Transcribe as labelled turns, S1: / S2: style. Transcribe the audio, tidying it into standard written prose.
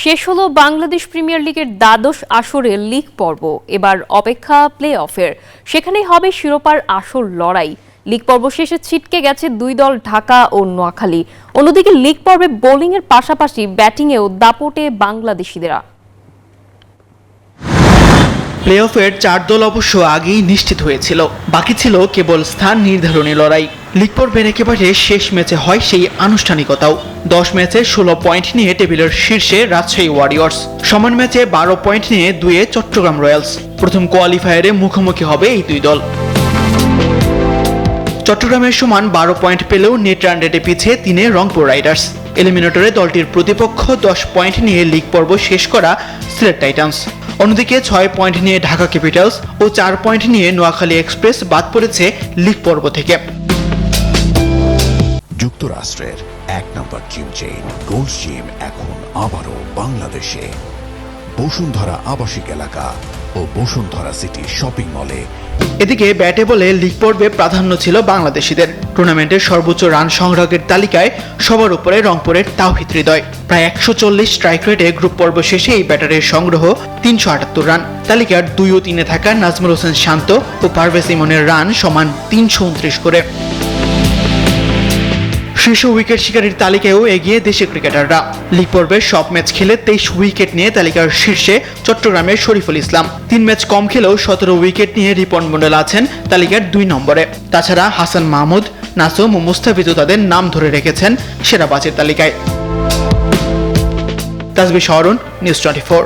S1: শেষ হলো বাংলাদেশ প্রিমিয়ার লিগের দ্বাদশ আসরের লিগ পর্ব। এবার অপেক্ষা প্লে অফের, সেখানেই হবে শিরোপার আসল লড়াই। লিগ পর্ব শেষে ছিটকে গেছে দুই দল, ঢাকা ও নোয়াখালী। অন্যদিকে লিগ পর্বে বোলিংয়ের পাশাপাশি ব্যাটিংয়েও দাপটে বাংলাদেশিদেরা।
S2: প্লে অফের 4 দল অবশ্য আগেই নিশ্চিত হয়েছিল, বাকি ছিল কেবল স্থান নির্ধারণী লড়াই। লিগ পর্বের একেবারে শেষ ম্যাচে হয় সেই আনুষ্ঠানিকতাও। 10 ম্যাচে 16 পয়েন্ট নিয়ে টেবিলের শীর্ষে রাজশাহী ওয়ারিয়র্স, সমান ম্যাচে 12 পয়েন্ট নিয়ে 2-এ চট্টগ্রাম রয়্যালস। প্রথম কোয়ালিফায়ারে মুখোমুখি হবে এই দুই দল। চট্টগ্রামের সমান 12 পয়েন্ট পেলেও নেট রান রেটে পিছিয়ে 3-এ রংপুর রাইডার্স। এলিমিনেটরে দলটির প্রতিপক্ষ 10 পয়েন্ট নিয়ে লিগ পর্ব শেষ করা সিলেট টাইটান্স। অন্যদিকে 6 পয়েন্ট নিয়ে ঢাকা ক্যাপিটালস ও 4 পয়েন্ট নিয়ে নোয়াখালী এক্সপ্রেস বাদ পড়েছে লিগ পর্ব থেকে।
S3: যুক্তরাষ্ট্রের 1 নম্বর জিম চেইন গোল্ড জিম এখন আবারও বাংলাদেশে। বসুন্ধরা আবাসিক এলাকা ও বসুন্ধরা সিটি শপিং মলে।
S2: এদিকে ব্যাটে বলে লিগ পর্বে প্রাধান্য ছিল বাংলাদেশিদের। টুর্নামেন্টের সর্বোচ্চ রান সংগ্রাহকের তালিকায় সবার উপরে রংপুরের তাওহিদ হৃদয়। প্রায় 140 স্ট্রাইক রেটে গ্রুপ পর্ব শেষে এই ব্যাটারের সংগ্রহ 378 রান। তালিকার 2 ও 3-এ থাকা নাজমুল হোসেন শান্ত ও পারভেজ ইমনের রান সমান 329 করে। শীর্ষ উইকেট শিকারীর তালিকায়ও এগিয়ে দেশি ক্রিকেটাররা। লিগ পর্বের সব ম্যাচ খেলে 23 উইকেট নিয়ে তালিকার শীর্ষে চট্টগ্রামের শরীফুল ইসলাম। 3 ম্যাচ কম খেলেও 17 উইকেট নিয়ে রিপন মন্ডল আছেন তালিকার 2 নম্বরে। তাছাড়া হাসান মাহমুদ, নাসুম ও মুস্তাফিজও তাদের নাম ধরে রেখেছেন সেরা 5-এর তালিকায়। তাসবিহ শাওরুন, নিউজ 24।